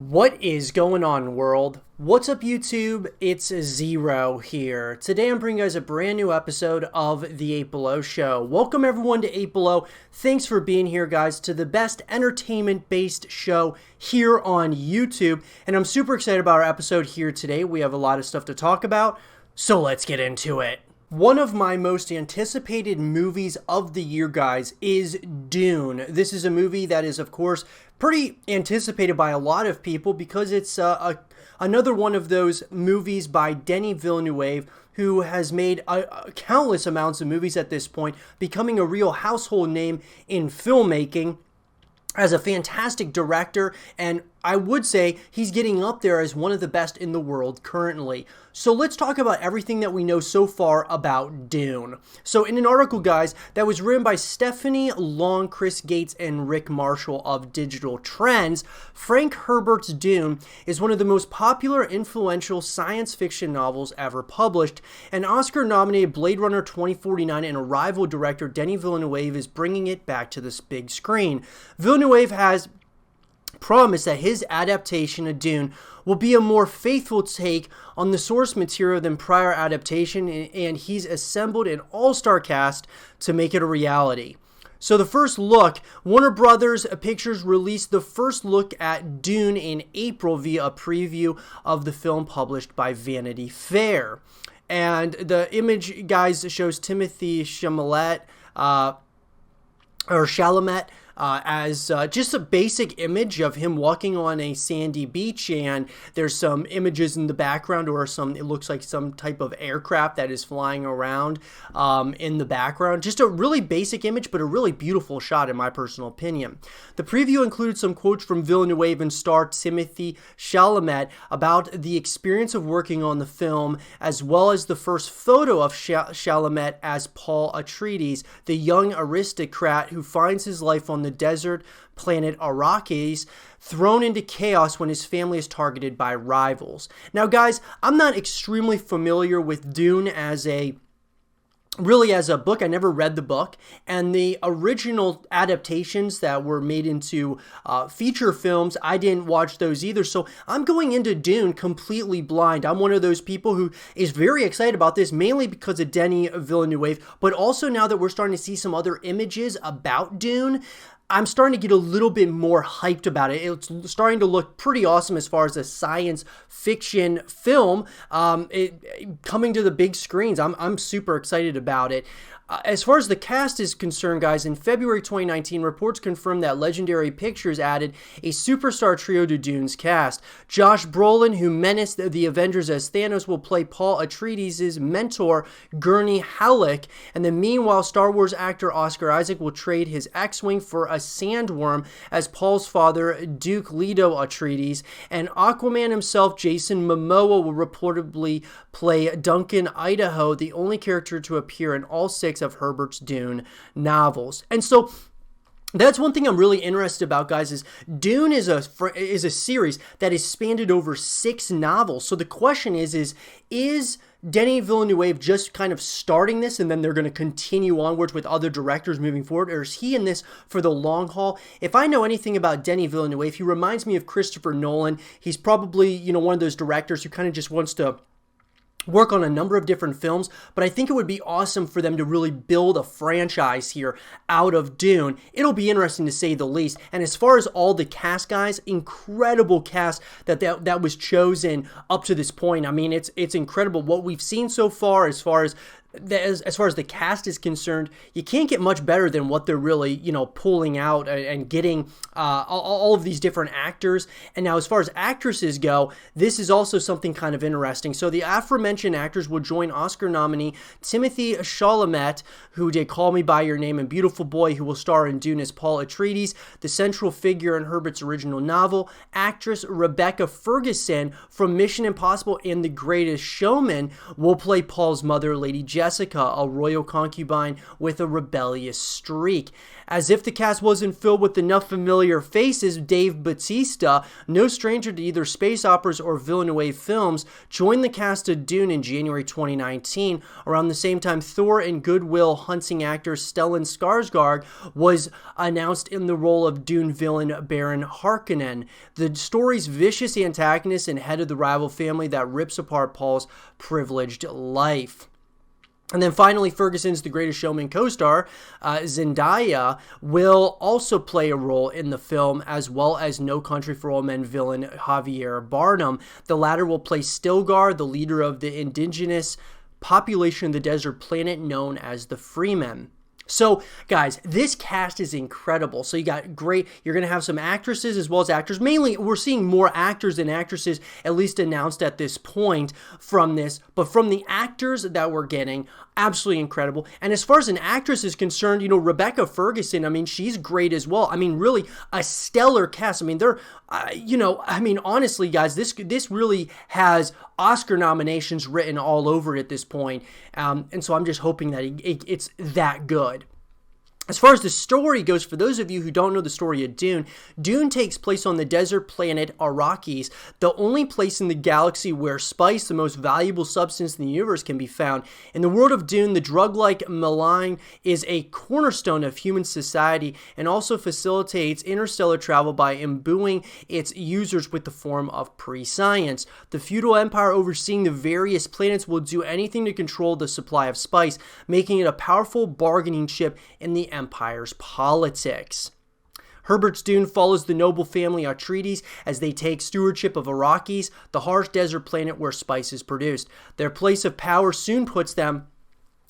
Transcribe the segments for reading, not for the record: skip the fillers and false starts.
What is going on, world? What's up, YouTube? It's Zero here. Today I'm bringing you guys a brand new episode of The 8 Below Show. Welcome everyone to 8 Below. Thanks for being here, guys, to the best entertainment-based show here on YouTube. And I'm super excited about our episode here today. We have a lot of stuff to talk about, so let's get into it. One of my most anticipated movies of the year, guys, is Dune. This is a movie that is, of course, pretty anticipated by a lot of people because it's another one of those movies by Denis Villeneuve, who has made countless amounts of movies at this point, becoming a real household name in filmmaking as a fantastic director, and I would say he's getting up there as one of the best in the world currently. So let's talk about everything that we know so far about Dune. So in an article, guys, that was written by Stephanie Long, Chris Gates, and Rick Marshall of Digital Trends, Frank Herbert's Dune is one of the most popular, influential science fiction novels ever published, and Oscar-nominated Blade Runner 2049 and Arrival director Denis Villeneuve is bringing it back to this big screen. Villeneuve has promised that his adaptation of Dune will be a more faithful take on the source material than prior adaptation, and he's assembled an all-star cast to make it a reality. So the first look, Warner Brothers Pictures released the first look at Dune in April via a preview of the film published by Vanity Fair. And the image, guys, shows Timothée Chalamet, as just a basic image of him walking on a sandy beach, and there's some images in the background, or it looks like some type of aircraft that is flying around in the background. Just a really basic image, but a really beautiful shot in my personal opinion. The preview included some quotes from Villeneuve and star Timothée Chalamet about the experience of working on the film, as well as the first photo of Chalamet as Paul Atreides, the young aristocrat who finds his life on the desert planet Arrakis, thrown into chaos when his family is targeted by rivals. Now, guys, I'm not extremely familiar with Dune as a book. I never read the book, and the original adaptations that were made into feature films, I didn't watch those either, so I'm going into Dune completely blind. I'm one of those people who is very excited about this, mainly because of Denis Villeneuve, but also now that we're starting to see some other images about Dune, I'm starting to get a little bit more hyped about it. It's starting to look pretty awesome as far as a science fiction film coming to the big screens. I'm super excited about it. As far as the cast is concerned, guys, in February 2019, reports confirmed that Legendary Pictures added a superstar trio to Dune's cast. Josh Brolin, who menaced the Avengers as Thanos, will play Paul Atreides' mentor, Gurney Halleck, and then meanwhile, Star Wars actor Oscar Isaac will trade his X-Wing for a sandworm as Paul's father, Duke Leto Atreides, and Aquaman himself, Jason Momoa, will reportedly play Duncan Idaho, the only character to appear in all 6 of Herbert's Dune novels. And so that's one thing I'm really interested about, guys, is Dune is a series that is spanned over 6 novels. So the question is Denis Villeneuve just kind of starting this and then they're going to continue onwards with other directors moving forward, or is he in this for the long haul? If I know anything about Denis Villeneuve, he reminds me of Christopher Nolan. He's probably, one of those directors who kind of just wants to work on a number of different films, but I think it would be awesome for them to really build a franchise here out of Dune. It'll be interesting to say the least. And as far as all the cast, guys, incredible cast that was chosen up to this point. I mean, it's incredible what we've seen so far as far as the cast is concerned. You can't get much better than what they're really, pulling out and getting all of these different actors. And now as far as actresses go, this is also something kind of interesting. So the aforementioned actors will join Oscar nominee Timothée Chalamet, who did Call Me By Your Name and Beautiful Boy, who will star in Dune as Paul Atreides, the central figure in Herbert's original novel. Actress Rebecca Ferguson from Mission Impossible and The Greatest Showman will play Paul's mother, Lady Jessica, Jessica, a royal concubine with a rebellious streak. As if the cast wasn't filled with enough familiar faces, Dave Bautista, no stranger to either space operas or Villeneuve films, joined the cast of Dune in January 2019. Around the same time, Thor and Good Will Hunting actor Stellan Skarsgård was announced in the role of Dune villain Baron Harkonnen, the story's vicious antagonist and head of the rival family that rips apart Paul's privileged life. And then finally, Ferguson's The Greatest Showman co-star, Zendaya, will also play a role in the film, as well as No Country for Old Men villain Javier Bardem. The latter will play Stilgar, the leader of the indigenous population of the desert planet known as the Freemen. So, guys, this cast is incredible. So you're going to have some actresses as well as actors. Mainly, we're seeing more actors than actresses, at least announced at this point from this. But from the actors that we're getting, absolutely incredible. And as far as an actress is concerned, Rebecca Ferguson, I mean, she's great as well. I mean, really a stellar cast. I mean, honestly, guys, this really has Oscar nominations written all over it at this point. And so I'm just hoping that it's that good. As far as the story goes, for those of you who don't know the story of Dune, Dune takes place on the desert planet Arrakis, the only place in the galaxy where spice, the most valuable substance in the universe, can be found. In the world of Dune, the drug-like malign is a cornerstone of human society and also facilitates interstellar travel by imbuing its users with the form of pre-science. The feudal empire overseeing the various planets will do anything to control the supply of spice, making it a powerful bargaining chip in the empire's politics. Herbert's Dune follows the noble family Atreides as they take stewardship of Arrakis, the harsh desert planet where spice is produced. Their place of power soon puts them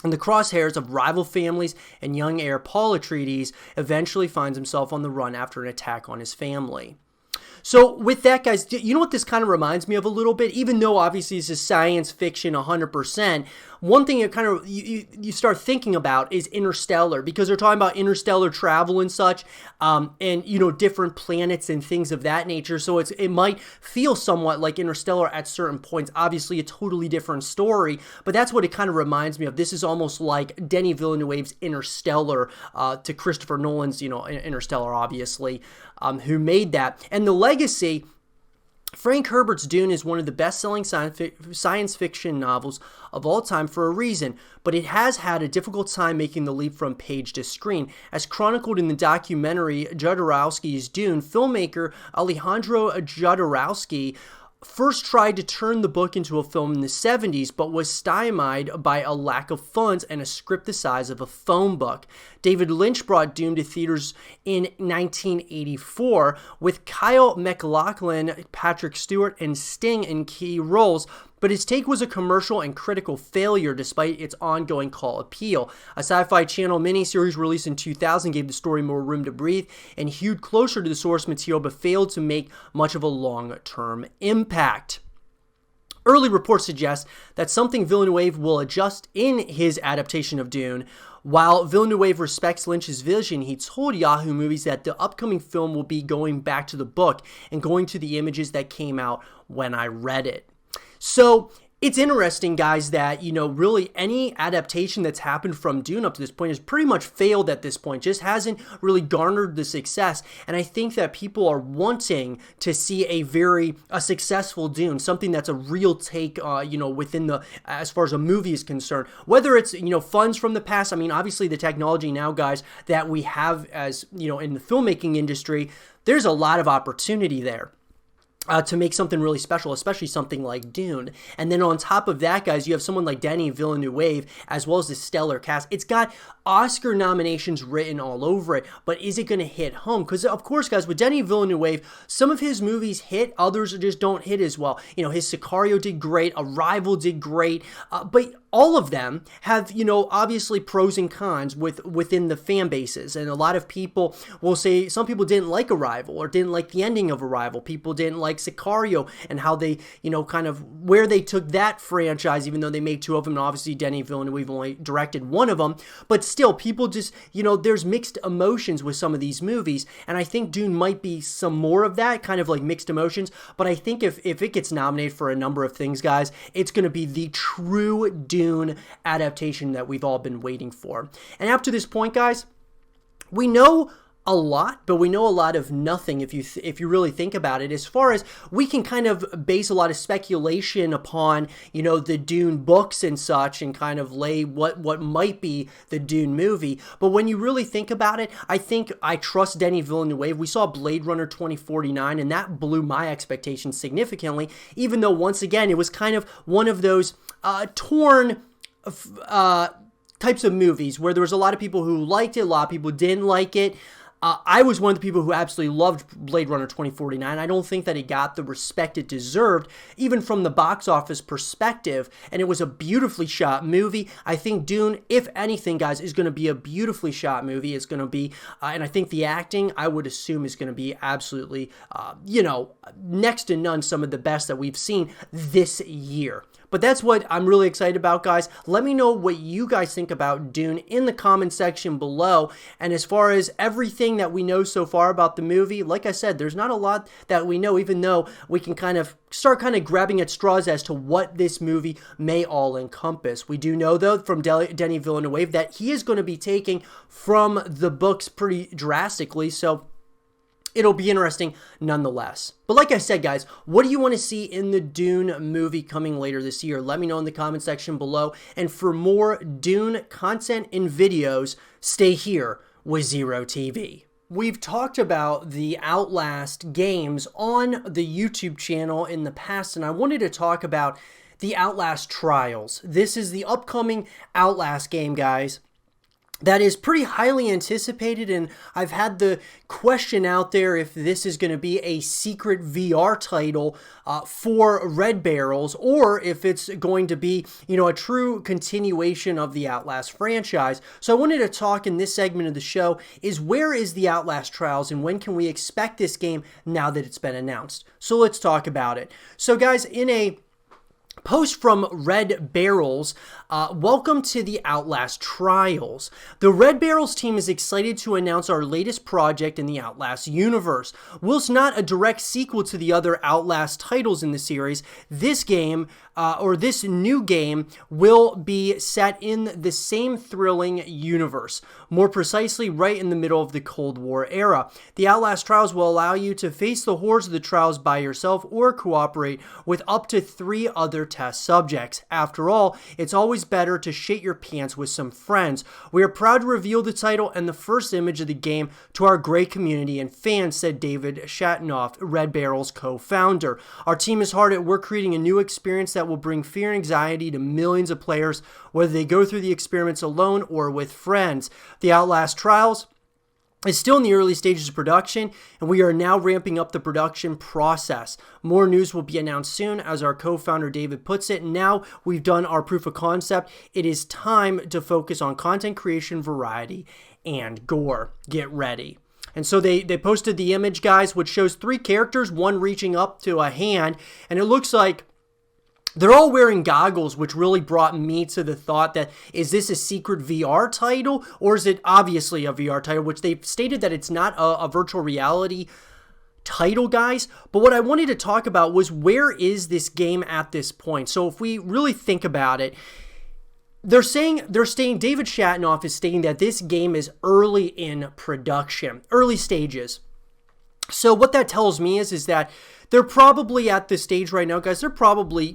in the crosshairs of rival families, and young heir Paul Atreides eventually finds himself on the run after an attack on his family. So with that, guys, you know what this kind of reminds me of a little bit? Even though obviously this is science fiction 100%, one thing it kind of you start thinking about is Interstellar, because they're talking about interstellar travel and such, and different planets and things of that nature. So it might feel somewhat like Interstellar at certain points. Obviously, a totally different story, but that's what it kind of reminds me of. This is almost like Denis Villeneuve's Interstellar to Christopher Nolan's Interstellar, obviously, who made that. And the legacy, Frank Herbert's Dune is one of the best-selling science fiction novels of all time for a reason, but it has had a difficult time making the leap from page to screen. As chronicled in the documentary Jodorowsky's Dune, filmmaker Alejandro Jodorowsky first tried to turn the book into a film in the 70s, but was stymied by a lack of funds and a script the size of a phone book. David Lynch brought Dune to theaters in 1984 with Kyle MacLachlan, Patrick Stewart, and Sting in key roles, but his take was a commercial and critical failure despite its ongoing cult appeal. A Sci-Fi Channel miniseries released in 2000 gave the story more room to breathe and hewed closer to the source material, but failed to make much of a long-term impact. Early reports suggest that something Villeneuve will adjust in his adaptation of Dune. While Villeneuve respects Lynch's vision, he told Yahoo Movies that the upcoming film will be going back to the book and going to the images that came out when I read it. So it's interesting, guys, that, really any adaptation that's happened from Dune up to this point has pretty much failed at this point, just hasn't really garnered the success. And I think that people are wanting to see a successful Dune, something that's a real take, within as far as a movie is concerned. Whether it's, funds from the past, I mean, obviously the technology now, guys, that we have as, in the filmmaking industry, there's a lot of opportunity there. To make something really special, especially something like Dune. And then on top of that, guys, you have someone like Denis Villeneuve, as well as the stellar cast. It's got Oscar nominations written all over it, but is it going to hit home? Because, of course, guys, with Denis Villeneuve, some of his movies hit, others just don't hit as well. His Sicario did great, Arrival did great, but all of them have, obviously pros and cons within the fan bases. And a lot of people will say some people didn't like Arrival or didn't like the ending of Arrival. People didn't like Sicario and how they, kind of where they took that franchise, even though they made two of them. And obviously, Denis Villeneuve only directed one of them. But still, people just, there's mixed emotions with some of these movies. And I think Dune might be some more of that, kind of like mixed emotions. But I think if it gets nominated for a number of things, guys, it's going to be the true Dune Dune adaptation that we've all been waiting for. And up to this point, guys, we know a lot, but we know a lot of nothing if you really think about it. As far as we can kind of base a lot of speculation upon, the Dune books and such, and kind of lay what might be the Dune movie. But when you really think about it, I trust Denis Villeneuve. We saw Blade Runner 2049, and that blew my expectations significantly, even though once again it was kind of one of those torn types of movies where there was a lot of people who liked it, a lot of people didn't like it. I was one of the people who absolutely loved Blade Runner 2049. I don't think that it got the respect it deserved, even from the box office perspective, and it was a beautifully shot movie. I think Dune, if anything, guys, is going to be a beautifully shot movie. It's going to be, and I think the acting, I would assume, is going to be absolutely, next to none, some of the best that we've seen this year. But that's what I'm really excited about, guys. Let me know what you guys think about Dune in the comment section below. And as far as everything that we know so far about the movie, like I said, there's not a lot that we know, even though we can kind of start grabbing at straws as to what this movie may all encompass. We do know, though, from Denis Villeneuve that he is going to be taking from the books pretty drastically, so it'll be interesting nonetheless. But like I said, guys, what do you want to see in the Dune movie coming later this year? Let me know in the comment section below. And for more Dune content and videos, stay here with Zero TV. We've talked about the Outlast games on the YouTube channel in the past, and I wanted to talk about the Outlast Trials. This is the upcoming Outlast game, guys, that is pretty highly anticipated, and I've had the question out there if this is going to be a secret VR title for Red Barrels, or if it's going to be, a true continuation of the Outlast franchise. So I wanted to talk in this segment of the show is where is the Outlast Trials, and when can we expect this game now that it's been announced? So let's talk about it. So guys, in a post from Red Barrels, welcome to the Outlast Trials. The Red Barrels team is excited to announce our latest project in the Outlast universe. Whilst not a direct sequel to the other Outlast titles in the series, this game, this new game, will be set in the same thrilling universe. More precisely, right in the middle of the Cold War era. The Outlast Trials will allow you to face the horrors of the trials by yourself or cooperate with up to 3 other test subjects. After all, it's always better to shit your pants with some friends. We are proud to reveal the title and the first image of the game to our great community and fans, said David Shatnoff, Red Barrel's co-founder. Our team is hard at work creating a new experience that will bring fear and anxiety to millions of players, whether they go through the experiments alone or with friends. The Outlast Trials is still in the early stages of production, and we are now ramping up the production process. More news will be announced soon, as our co-founder David puts it. Now we've done our proof of concept, it is time to focus on content creation, variety, and gore. Get ready. And so they posted the image, guys, which shows 3 characters, one reaching up to a hand, and it looks like they're all wearing goggles, which really brought me to the thought that, is this a secret VR title, or is it obviously a VR title, which they've stated that it's not a virtual reality title, guys. But what I wanted to talk about was, where is this game at this point? So if we really think about it, they're stating, David Shatnoff is stating that this game is early in production, early stages. So what that tells me is that they're probably at this stage right now, guys. They're probably,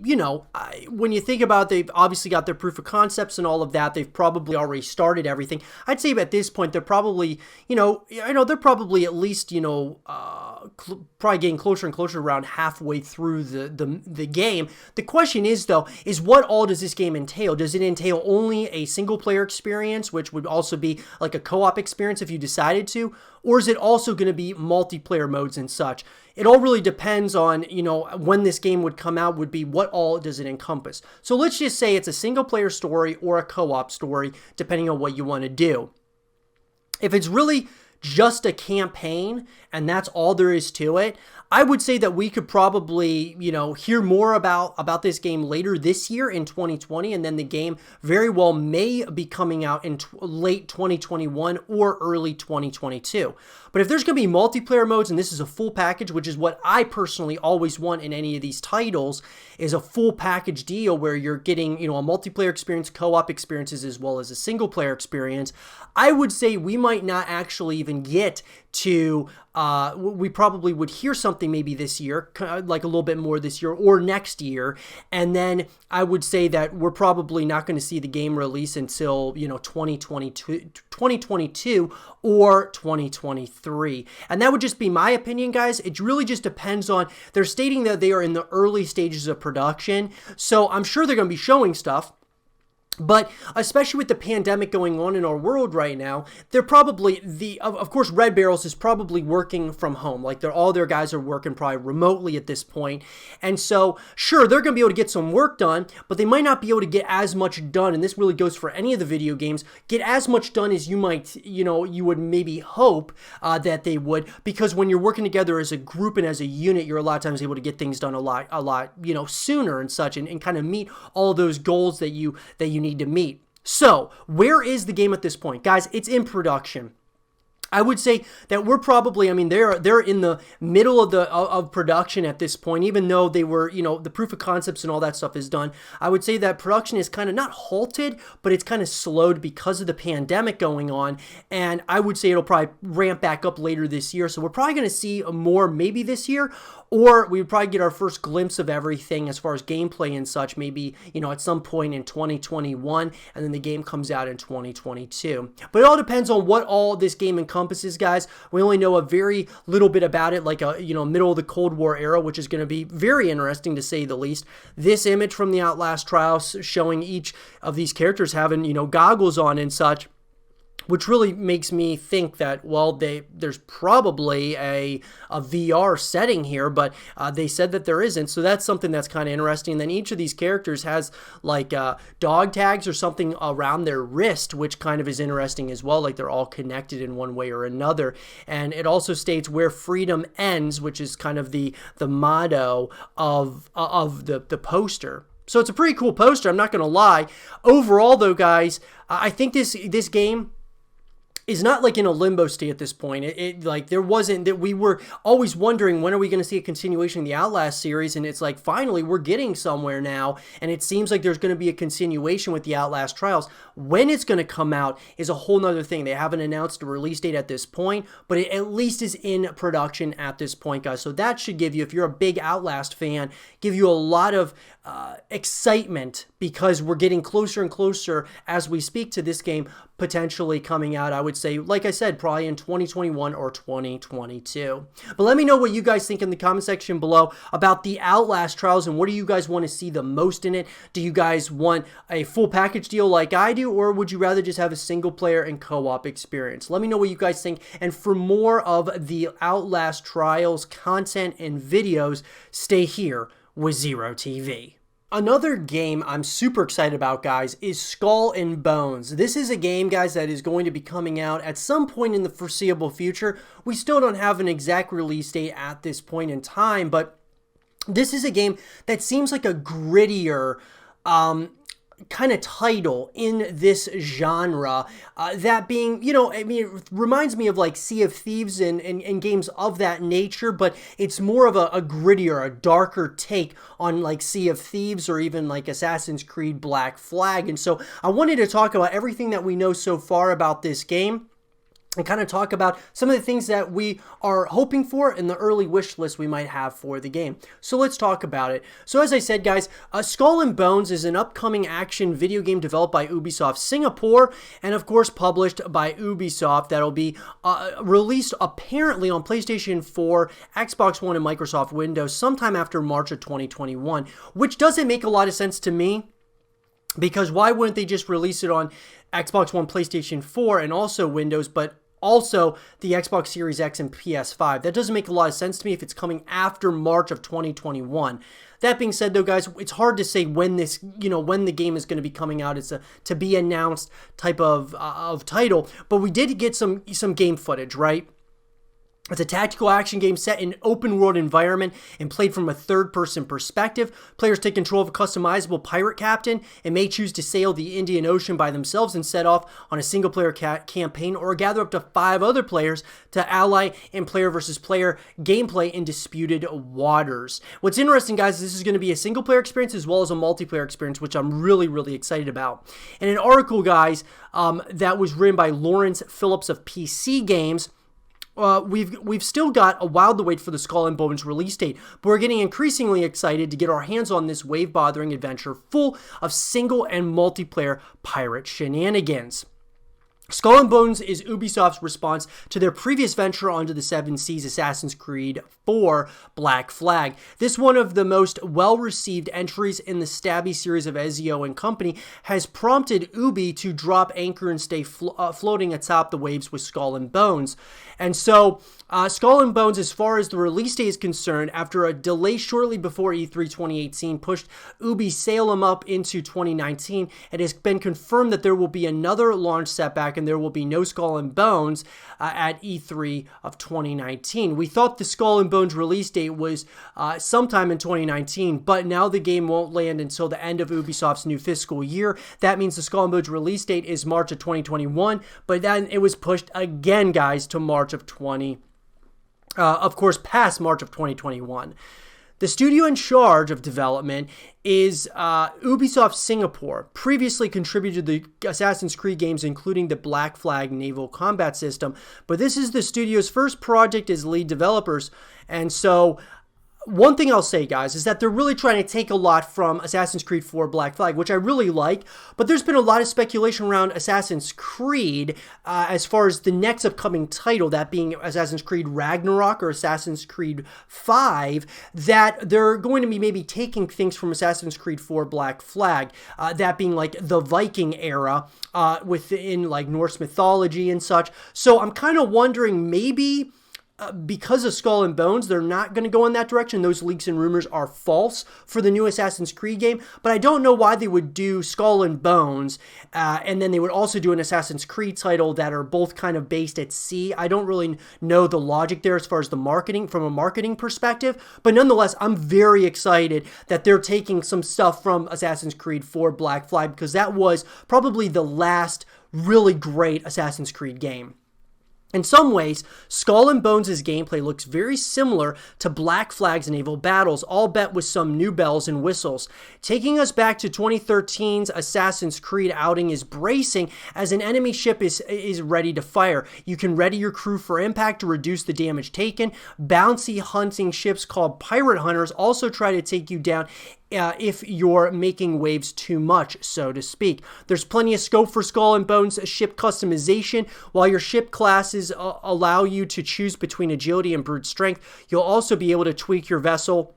when you think about it, they've obviously got their proof of concepts and all of that. They've probably already started everything. I'd say at this point, they're probably, they're probably at least, probably getting closer and closer, around halfway through the game. The question is, though, is what all does this game entail? Does it entail only a single player experience, which would also be like a co-op experience if you decided to? Or is it also going to be multiplayer modes and such? It all really depends on, when this game would come out, would be what all does it encompass. So let's just say it's a single player story or a co-op story, depending on what you want to do. If it's really just a campaign and that's all there is to it, I would say that we could probably, hear more about this game later this year in 2020, and then the game very well may be coming out in late 2021 or early 2022. But if there's going to be multiplayer modes, and this is a full package, which is what I personally always want in any of these titles, is a full package deal where you're getting, you know, a multiplayer experience, co-op experiences, as well as a single player experience, I would say we might not actually even get to, we probably would hear something maybe this year, like a little bit more this year or next year. And then I would say that we're probably not going to see the game release until, you know, 2022 or 2023. And that would just be my opinion, guys. It really just depends on, they're stating that they are in the early stages of production. So I'm sure they're going to be showing stuff. But especially with the pandemic going on in our world right now, they're probably, of course, Red Barrels is probably working from home. Like all their guys are working probably remotely at this point. And so, sure, they're going to be able to get some work done, but they might not be able to get as much done. And this really goes for any of the video games, get as much done as you might, you know, you would maybe hope that they would. Because when you're working together as a group and as a unit, you're a lot of times able to get things done a lot, you know, sooner and such, and kind of meet all those goals that you need to meet. So, where is the game at this point? Guys, it's in production. I would say that we're probably, I mean, they're in the middle of production at this point, even though they were, you know, the proof of concepts and all that stuff is done. I would say that production is kind of not halted, but it's kind of slowed because of the pandemic going on. And I would say it'll probably ramp back up later this year. So we're probably going to see more maybe this year, or we would probably get our first glimpse of everything as far as gameplay and such, maybe, you know, at some point in 2021, and then the game comes out in 2022. But it all depends on what all this game encompasses, guys. We only know a very little bit about it, like a, you know, middle of the Cold War era, which is going to be very interesting to say the least. This image from the Outlast trials showing each of these characters having, you know, goggles on and such, which really makes me think that, well, there's probably a VR setting here, but they said that there isn't, so that's something that's kind of interesting. And then each of these characters has like dog tags or something around their wrist, which kind of is interesting as well, like they're all connected in one way or another. And it also states where freedom ends, which is kind of the motto of the poster. So it's a pretty cool poster, I'm not going to lie. Overall, though, guys, I think this game is not like in a limbo state at this point. It like there wasn't, that we were always wondering when are we going to see a continuation of the Outlast series, and it's like finally we're getting somewhere now, and it seems like there's going to be a continuation with the Outlast trials. When it's going to come out is a whole nother thing. They haven't announced a release date at this point, but it at least is in production at this point, guys. So that should give you, if you're a big Outlast fan, give you a lot of excitement, because we're getting closer and closer as we speak to this game potentially coming out, I would say, like I said, probably in 2021 or 2022. But let me know what you guys think in the comment section below about the Outlast trials, and what do you guys want to see the most in it? Do you guys want a full package deal like I do, or would you rather just have a single player and co-op experience? Let me know what you guys think, and for more of the Outlast trials content and videos, stay here with Zero TV. Another game I'm super excited about, guys, is Skull and Bones. This is a game, guys, that is going to be coming out at some point in the foreseeable future. We still don't have an exact release date at this point in time, but this is a game that seems like a grittier kind of title in this genre, that being, you know, I mean, it reminds me of like Sea of Thieves and games of that nature, but it's more of a grittier, a darker take on like Sea of Thieves, or even like Assassin's Creed Black Flag. And so I wanted to talk about everything that we know so far about this game, and kind of talk about some of the things that we are hoping for in the early wish list we might have for the game. So let's talk about it. So as I said, guys, Skull and Bones is an upcoming action video game developed by Ubisoft Singapore, and of course published by Ubisoft, that'll be released apparently on PlayStation 4, Xbox One, and Microsoft Windows sometime after March of 2021, which doesn't make a lot of sense to me, because why wouldn't they just release it on Xbox One, PlayStation 4, and also Windows, but also the Xbox Series X and PS5? That doesn't make a lot of sense to me if it's coming after March of 2021. That being said, though, guys, it's hard to say when this, you know, when the game is going to be coming out. It's a to be announced type of title, but we did get some game footage, right? It's a tactical action game set in an open world environment and played from a third-person perspective. Players take control of a customizable pirate captain and may choose to sail the Indian Ocean by themselves and set off on a single-player campaign, or gather up to 5 other players to ally in player versus player gameplay in disputed waters. What's interesting, guys, is this is going to be a single-player experience as well as a multiplayer experience, which I'm really, really excited about. In an article, guys, that was written by Lawrence Phillips of PC Games, we've still got a while to wait for the Skull and Bones release date, but we're getting increasingly excited to get our hands on this wave-bothering adventure full of single and multiplayer pirate shenanigans. Skull and Bones is Ubisoft's response to their previous venture onto the Seven Seas, Assassin's Creed 4 Black Flag. This, one of the most well-received entries in the stabby series of Ezio and company, has prompted Ubi to drop anchor and stay floating atop the waves with Skull and Bones. And so, Skull and Bones, as far as the release date is concerned, after a delay shortly before E3 2018, pushed Ubi Salem up into 2019. It has been confirmed that there will be another launch setback and there will be no Skull and Bones at E3 of 2019. We thought the Skull and Bones release date was sometime in 2019, but now the game won't land until the end of Ubisoft's new fiscal year. That means the Skull and Bones release date is March of 2021, but then it was pushed again, guys, to March of past March of 2021. The studio in charge of development is Ubisoft Singapore, previously contributed to the Assassin's Creed games, including the Black Flag naval combat system, but this is the studio's first project as lead developers, and so one thing I'll say, guys, is that they're really trying to take a lot from Assassin's Creed 4 Black Flag, which I really like, but there's been a lot of speculation around Assassin's Creed as far as the next upcoming title, that being Assassin's Creed Ragnarok or Assassin's Creed 5, that they're going to be maybe taking things from Assassin's Creed 4 Black Flag, that being like the Viking era within like Norse mythology and such. So I'm kind of wondering, maybe because of Skull and Bones, they're not going to go in that direction. Those leaks and rumors are false for the new Assassin's Creed game, but I don't know why they would do Skull and Bones, and then they would also do an Assassin's Creed title that are both kind of based at sea. I don't really know the logic there as far as the marketing, from a marketing perspective, but nonetheless, I'm very excited that they're taking some stuff from Assassin's Creed 4 Black Flag, because that was probably the last really great Assassin's Creed game. In some ways, Skull and Bones' gameplay looks very similar to Black Flag's naval battles, albeit with some new bells and whistles. Taking us back to 2013's Assassin's Creed outing is bracing as an enemy ship is ready to fire. You can ready your crew for impact to reduce the damage taken. Bouncy hunting ships called Pirate Hunters also try to take you down if you're making waves too much, so to speak. There's plenty of scope for Skull and Bones ship customization. While your ship classes allow you to choose between agility and brute strength, you'll also be able to tweak your vessel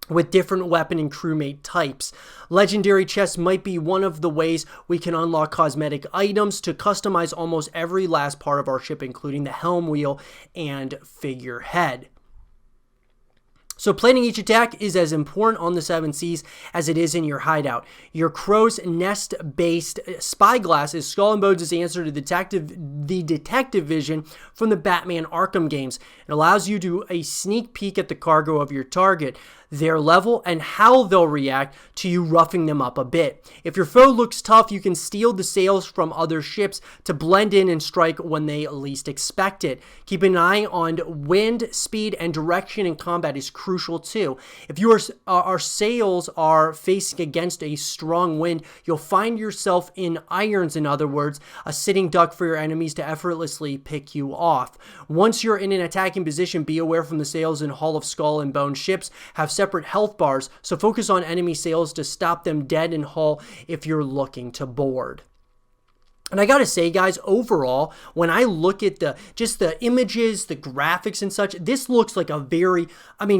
with different weapon and crewmate types. Legendary chests might be one of the ways we can unlock cosmetic items to customize almost every last part of our ship, including the helm wheel and figurehead. So planning each attack is as important on the Seven Seas as it is in your hideout. Your crow's nest-based spyglass is Skull and Bones' answer to the detective vision from the Batman Arkham games. It allows you to a sneak peek at the cargo of your target, their level, and how they'll react to you roughing them up a bit. If your foe looks tough, you can steal the sails from other ships to blend in and strike when they least expect it. Keep an eye on wind, speed, and direction in combat is crucial too. If our sails are facing against a strong wind, you'll find yourself in irons, in other words, a sitting duck for your enemies to effortlessly pick you off. Once you're in an attacking position, be aware from the sails and hull of Skull and Bone ships have separate health bars, so focus on enemy sails to stop them dead in hull if you're looking to board. And I gotta say, guys, overall, when I look at just the images, the graphics and such, this looks like a very,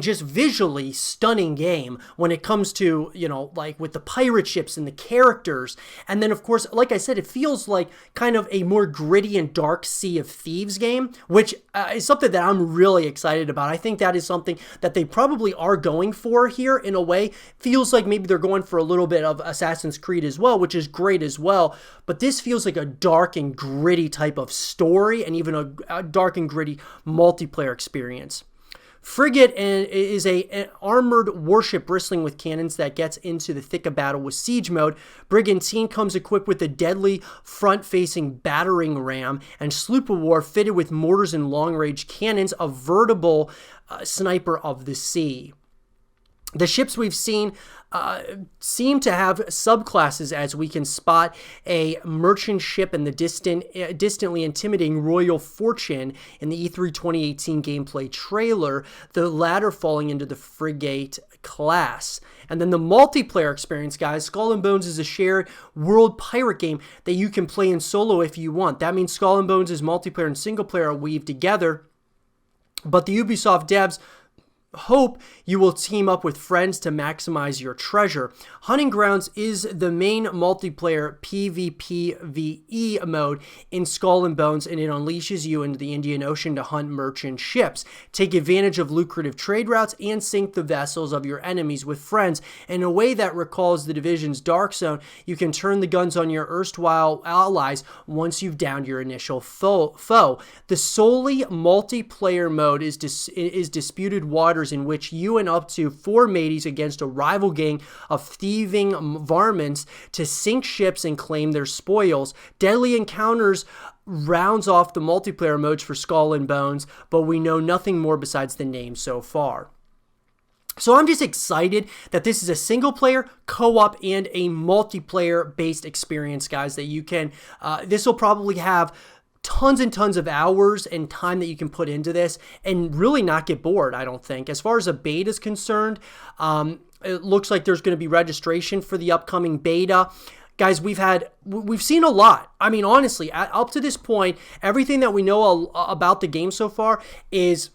just visually stunning game when it comes to, like with the pirate ships and the characters. And then, of course, like I said, it feels like kind of a more gritty and dark Sea of Thieves game, which is something that I'm really excited about. I think that is something that they probably are going for here in a way. Feels like maybe they're going for a little bit of Assassin's Creed as well, which is great as well. But this feels like a a dark and gritty type of story, and even a dark and gritty multiplayer experience. Frigate is an armored warship bristling with cannons that gets into the thick of battle with siege mode. Brigantine comes equipped with a deadly front-facing battering ram, and Sloop of War fitted with mortars and long-range cannons, a veritable sniper of the sea. The ships we've seen seem to have subclasses, as we can spot a merchant ship and the distantly intimidating Royal Fortune in the E3 2018 gameplay trailer, the latter falling into the frigate class. And then the multiplayer experience, guys, Skull and Bones is a shared world pirate game that you can play in solo if you want. That means Skull and Bones' multiplayer and single player are weaved together, but the Ubisoft devs hope you will team up with friends to maximize your treasure. Hunting Grounds is the main multiplayer PvPvE mode in Skull and Bones, and it unleashes you into the Indian Ocean to hunt merchant ships, take advantage of lucrative trade routes, and sink the vessels of your enemies with friends. In a way that recalls the Division's Dark Zone, you can turn the guns on your erstwhile allies once you've downed your initial foe. The solely multiplayer mode is Disputed Waters, in which you and up to 4 mateys against a rival gang of thieving varmints to sink ships and claim their spoils. Deadly Encounters rounds off the multiplayer modes for Skull and Bones, but we know nothing more besides the name so far. So I'm just excited that this is a single player, co-op, and a multiplayer based experience, guys, that you can, this will probably have tons and tons of hours and time that you can put into this and really not get bored, I don't think. As far as a beta is concerned, it looks like there's going to be registration for the upcoming beta. Guys, we've seen a lot. I mean, honestly, up to this point, everything that we know about the game so far is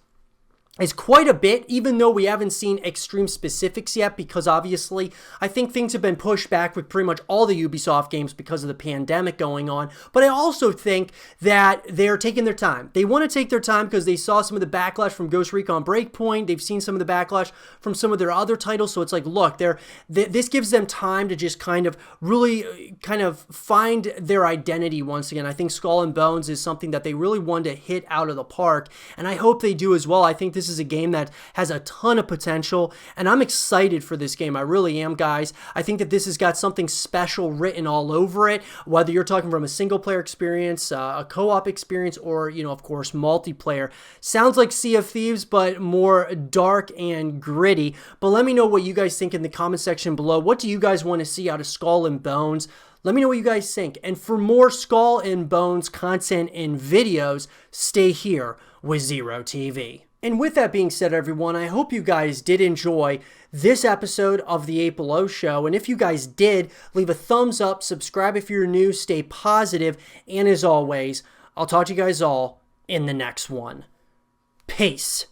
quite a bit, even though we haven't seen extreme specifics yet, because obviously I think things have been pushed back with pretty much all the Ubisoft games because of the pandemic going on. But I also think that they're taking their time. They want to take their time because they saw some of the backlash from Ghost Recon Breakpoint. They've seen some of the backlash from some of their other titles. So it's like, look, this gives them time to just kind of really kind of find their identity once again. I think Skull and Bones is something that they really want to hit out of the park, and I hope they do as well. I think this is a game that has a ton of potential, and I'm excited for this game. I really am, guys. I think that this has got something special written all over it, whether you're talking from a single player experience, a co-op experience, or, you know, of course, multiplayer. Sounds like Sea of Thieves, but more dark and gritty. But let me know what you guys think in the comment section below. What do you guys want to see out of Skull and Bones? Let me know what you guys think. And for more Skull and Bones content and videos, stay here with Zero TV. And with that being said, everyone, I hope you guys did enjoy this episode of the 8 Below Show. And if you guys did, leave a thumbs up, subscribe if you're new, stay positive, and as always, I'll talk to you guys all in the next one. Peace.